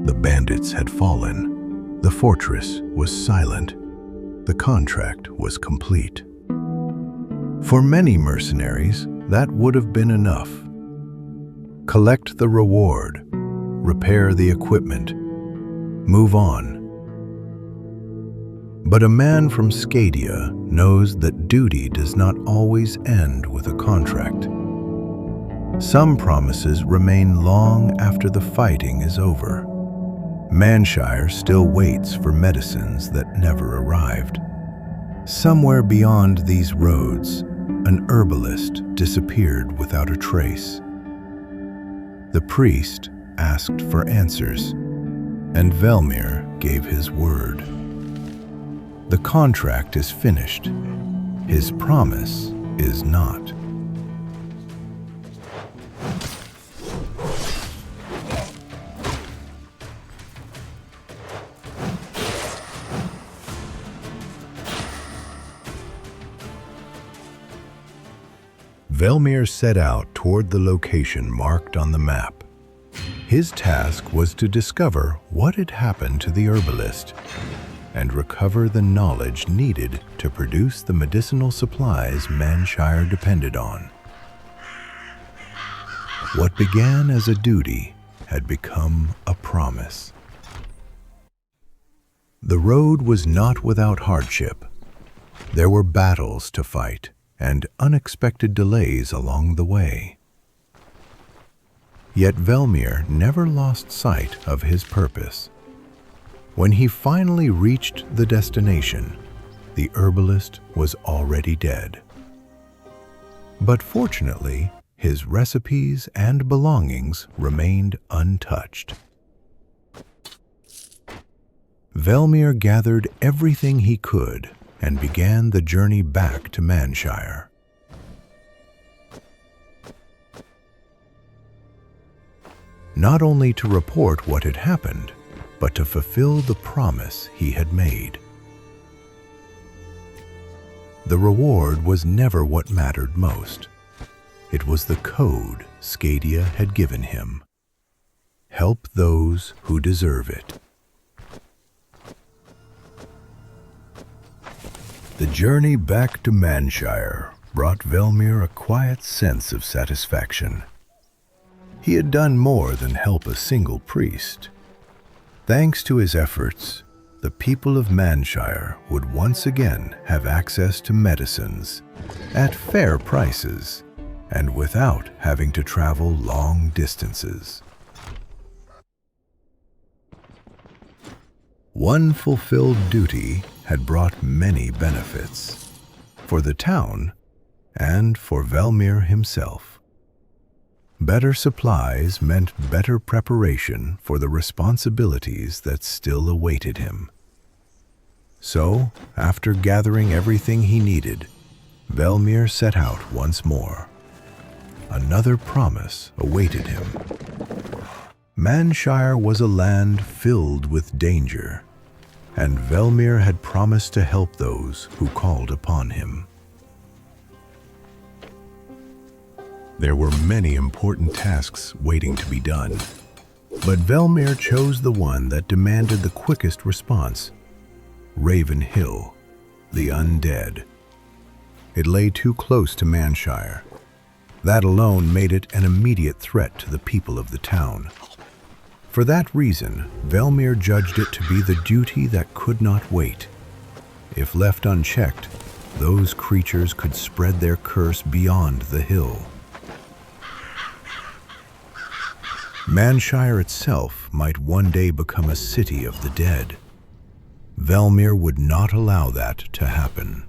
The bandits had fallen. The fortress was silent. The contract was complete. For many mercenaries, that would have been enough. Collect the reward, repair the equipment, move on. But a man from Skadia knows that duty does not always end with a contract. Some promises remain long after the fighting is over. Mannshire still waits for medicines that never arrived. Somewhere beyond these roads, an herbalist disappeared without a trace. The priest asked for answers, and Velmir gave his word. The contract is finished. His promise is not. Velmir set out toward the location marked on the map. His task was to discover what had happened to the herbalist and recover the knowledge needed to produce the medicinal supplies Mannshire depended on. What began as a duty had become a promise. The road was not without hardship. There were battles to fight and unexpected delays along the way. Yet Velmir never lost sight of his purpose. When he finally reached the destination, the herbalist was already dead. But fortunately, his recipes and belongings remained untouched. Velmir gathered everything he could and began the journey back to Mannshire. Not only to report what had happened, but to fulfill the promise he had made. The reward was never what mattered most. It was the code Skadia had given him. Help those who deserve it. The journey back to Mannshire brought Velmir a quiet sense of satisfaction. He had done more than help a single priest. Thanks to his efforts, the people of Mannshire would once again have access to medicines at fair prices and without having to travel long distances. One fulfilled duty had brought many benefits for the town and for Velmir himself. Better supplies meant better preparation for the responsibilities that still awaited him. So, after gathering everything he needed, Velmir set out once more. Another promise awaited him. Mannshire was a land filled with danger, and Velmir had promised to help those who called upon him. There were many important tasks waiting to be done, but Velmir chose the one that demanded the quickest response: Ravel Hill, the undead. It lay too close to Mannshire. That alone made it an immediate threat to the people of the town. For that reason, Velmir judged it to be the duty that could not wait. If left unchecked, those creatures could spread their curse beyond the hill. Mannshire itself might one day become a city of the dead. Velmir would not allow that to happen.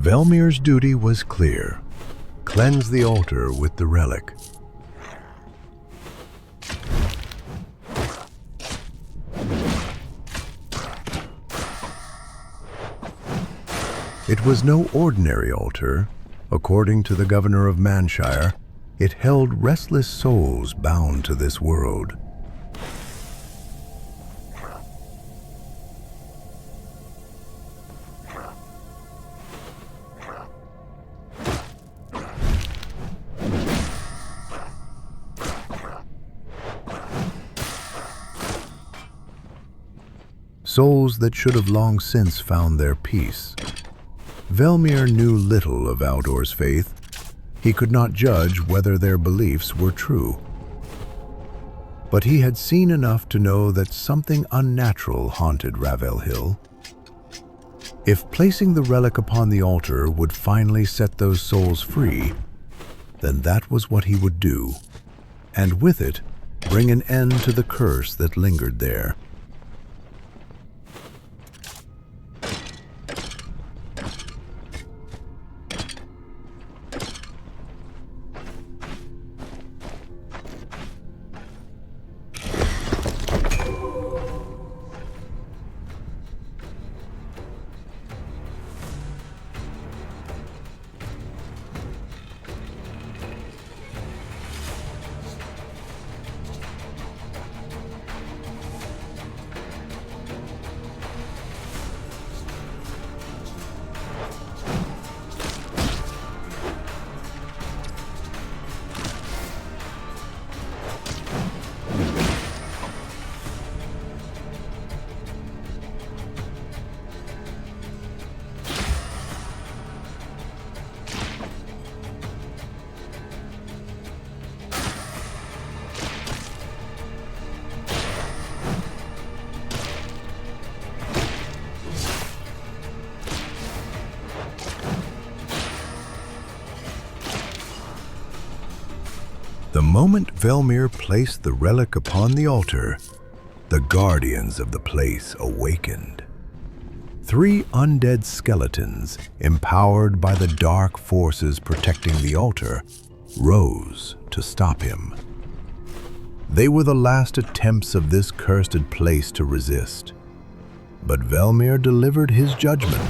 Velmir's duty was clear. Cleanse the altar with the relic. It was no ordinary altar. According to the governor of Mannshire, it held restless souls bound to this world. Souls that should have long since found their peace. Velmir knew little of Aldor's faith. He could not judge whether their beliefs were true. But he had seen enough to know that something unnatural haunted Ravel Hill. If placing the relic upon the altar would finally set those souls free, then that was what he would do, and with it, bring an end to the curse that lingered there. The moment Velmir placed the relic upon the altar, the guardians of the place awakened. 3 undead skeletons, empowered by the dark forces protecting the altar, rose to stop him. They were the last attempts of this cursed place to resist. But Velmir delivered his judgment.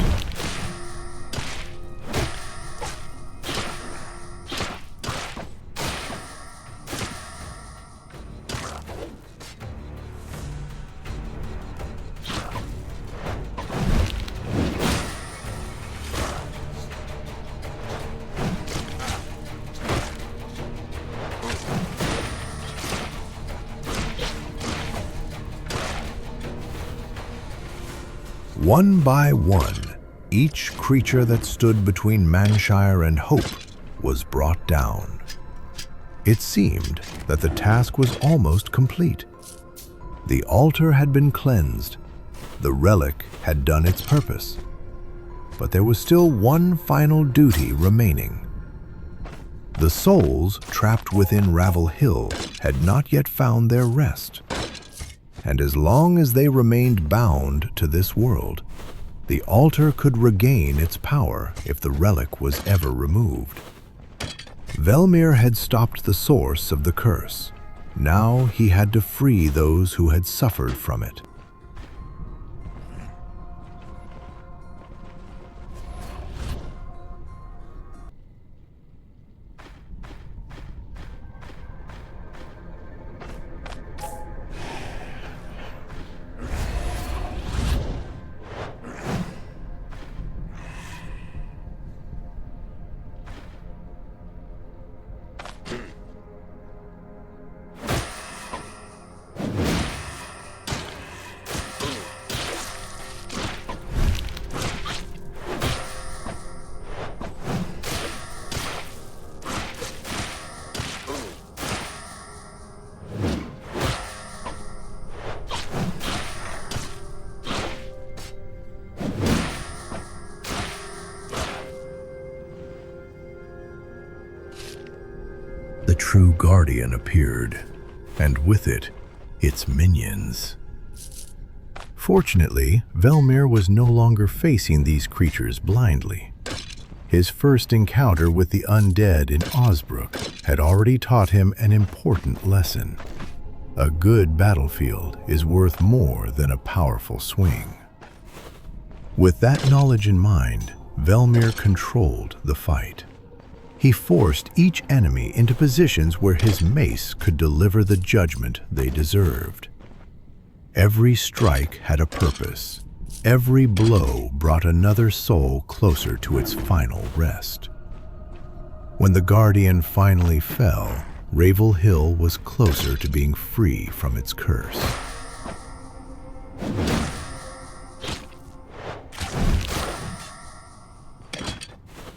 One by one, each creature that stood between Mannshire and hope was brought down. It seemed that the task was almost complete. The altar had been cleansed. The relic had done its purpose. But there was still one final duty remaining. The souls trapped within Ravel Hill had not yet found their rest. And as long as they remained bound to this world, the altar could regain its power if the relic was ever removed. Velmir had stopped the source of the curse. Now he had to free those who had suffered from it. The true guardian appeared, and with it, its minions. Fortunately, Velmir was no longer facing these creatures blindly. His first encounter with the undead in Osbrook had already taught him an important lesson. A good battlefield is worth more than a powerful swing. With that knowledge in mind, Velmir controlled the fight. He forced each enemy into positions where his mace could deliver the judgment they deserved. Every strike had a purpose. Every blow brought another soul closer to its final rest. When the Guardian finally fell, Ravel Hill was closer to being free from its curse.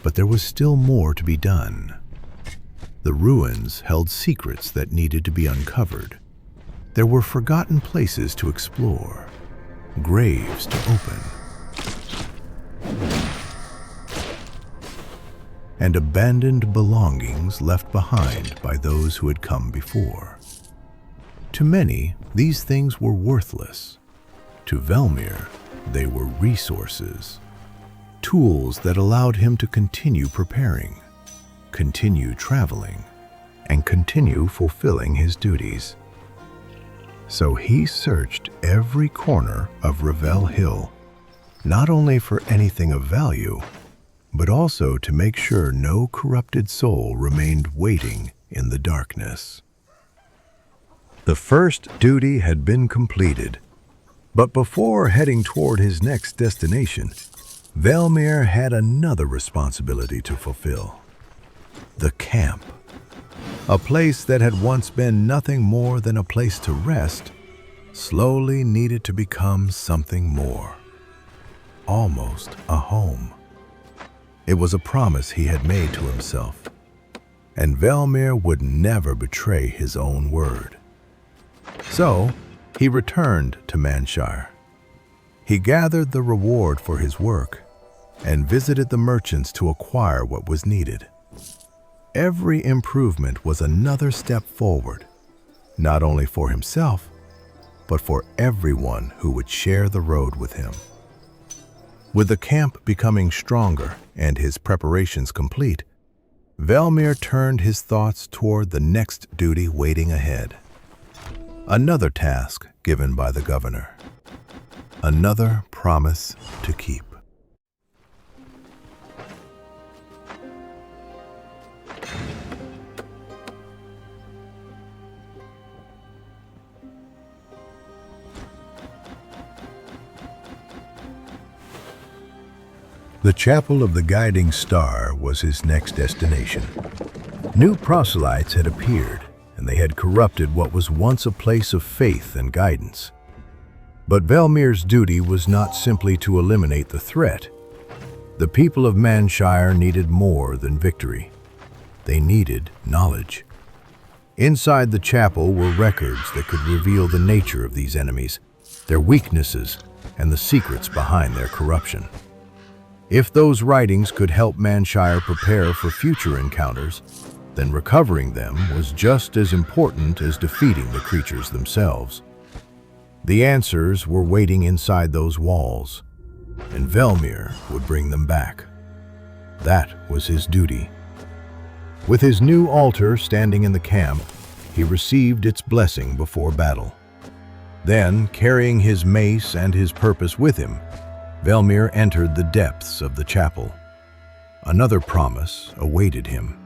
But there was still more to be done. The ruins held secrets that needed to be uncovered. There were forgotten places to explore, graves to open, and abandoned belongings left behind by those who had come before. To many, these things were worthless. To Velmir, they were resources. Tools that allowed him to continue preparing, continue traveling, and continue fulfilling his duties. So he searched every corner of Ravel Hill, not only for anything of value, but also to make sure no corrupted soul remained waiting in the darkness. The first duty had been completed, but before heading toward his next destination, Velmir had another responsibility to fulfill. The camp. A place that had once been nothing more than a place to rest, slowly needed to become something more. Almost a home. It was a promise he had made to himself, and Velmir would never betray his own word. So, he returned to Mannshire. He gathered the reward for his work and visited the merchants to acquire what was needed. Every improvement was another step forward, not only for himself, but for everyone who would share the road with him. With the camp becoming stronger and his preparations complete, Velmir turned his thoughts toward the next duty waiting ahead. Another task given by the governor. Another promise to keep. The Chapel of the Guiding Star was his next destination. New proselytes had appeared, and they had corrupted what was once a place of faith and guidance. But Velmir's duty was not simply to eliminate the threat. The people of Mannshire needed more than victory. They needed knowledge. Inside the chapel were records that could reveal the nature of these enemies, their weaknesses, and the secrets behind their corruption. If those writings could help Mannshire prepare for future encounters, then recovering them was just as important as defeating the creatures themselves. The answers were waiting inside those walls, and Velmir would bring them back. That was his duty. With his new altar standing in the camp, he received its blessing before battle. Then, carrying his mace and his purpose with him, Velmir entered the depths of the chapel. Another promise awaited him.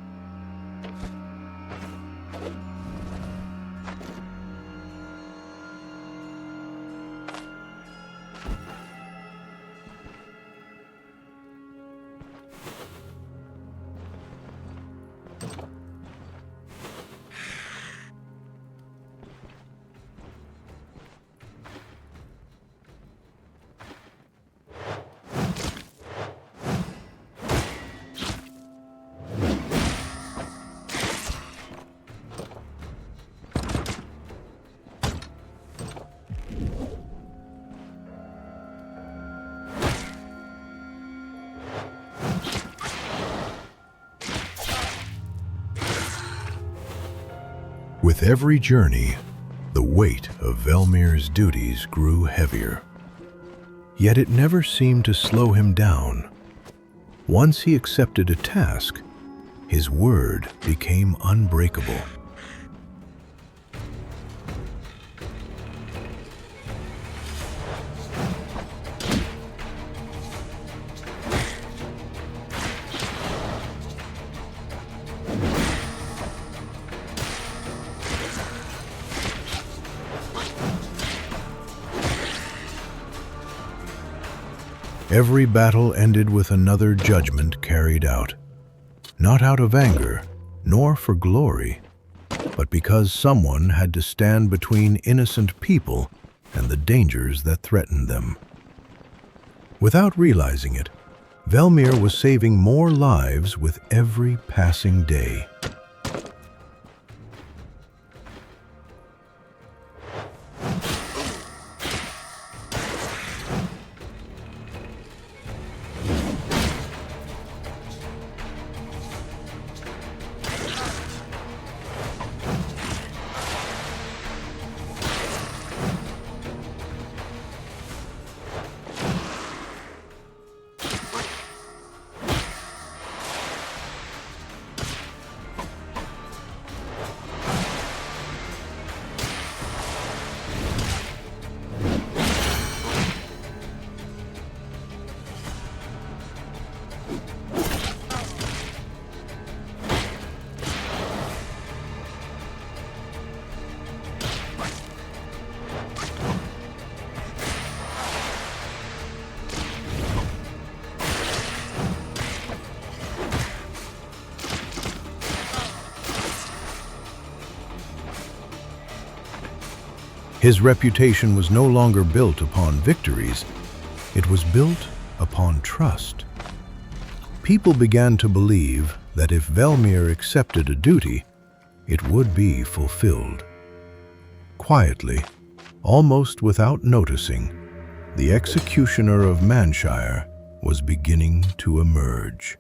With every journey, the weight of Velmir's duties grew heavier. Yet it never seemed to slow him down. Once he accepted a task, his word became unbreakable. Every battle ended with another judgment carried out, not out of anger, nor for glory, but because someone had to stand between innocent people and the dangers that threatened them. Without realizing it, Velmir was saving more lives with every passing day. His reputation was no longer built upon victories, it was built upon trust. People began to believe that if Velmir accepted a duty, it would be fulfilled. Quietly, almost without noticing, the executioner of Mannshire was beginning to emerge.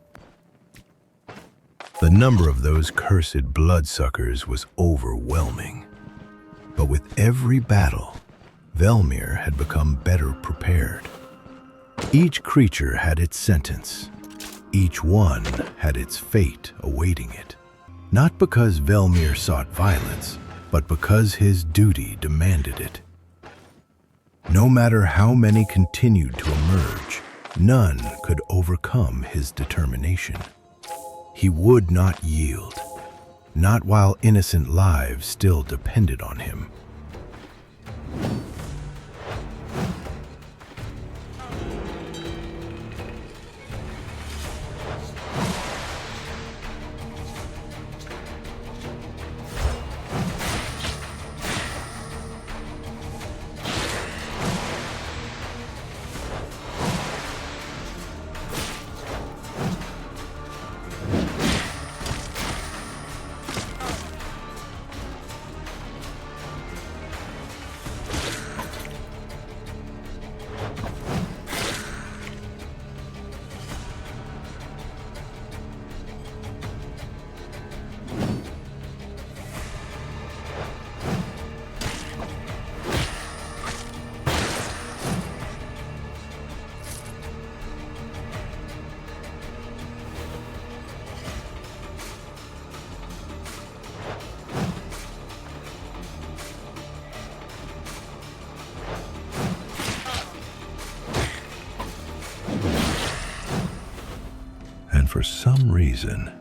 The number of those cursed bloodsuckers was overwhelming. But with every battle, Velmir had become better prepared. Each creature had its sentence. Each one had its fate awaiting it. Not because Velmir sought violence, but because his duty demanded it. No matter how many continued to emerge, none could overcome his determination. He would not yield. Not while innocent lives still depended on him. For some reason,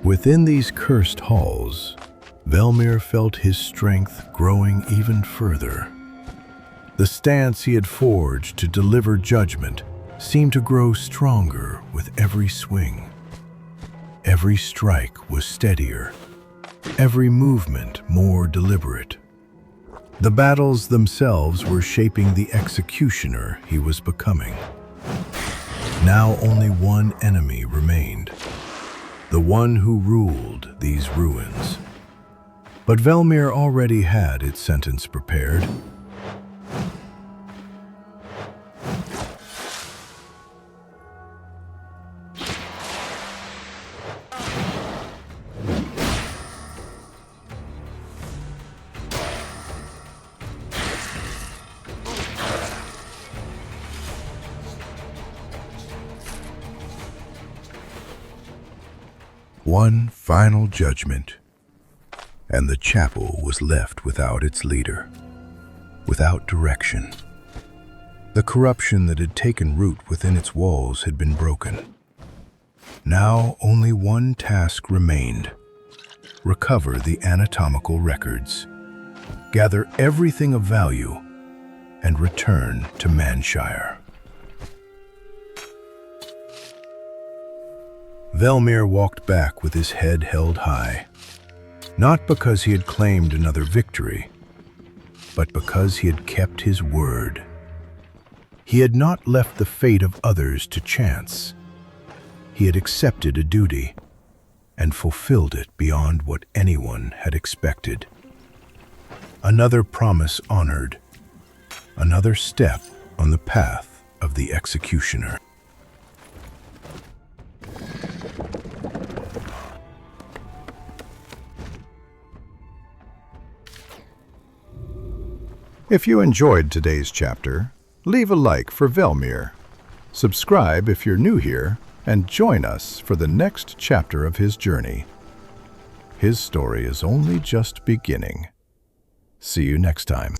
within these cursed halls, Velmir felt his strength growing even further. The stance he had forged to deliver judgment seemed to grow stronger with every swing. Every strike was steadier, every movement more deliberate. The battles themselves were shaping the executioner he was becoming. Now only one enemy remained, the one who ruled these ruins. But Velmir already had its sentence prepared. One final judgment, and the chapel was left without its leader, without direction. The corruption that had taken root within its walls had been broken. Now only one task remained: recover the anatomical records, gather everything of value, and return to Mannshire. Velmir walked back with his head held high, not because he had claimed another victory, but because he had kept his word. He had not left the fate of others to chance. He had accepted a duty and fulfilled it beyond what anyone had expected. Another promise honored, another step on the path of the executioner. If you enjoyed today's chapter, leave a like for Velmir. Subscribe if you're new here, and join us for the next chapter of his journey. His story is only just beginning. See you next time.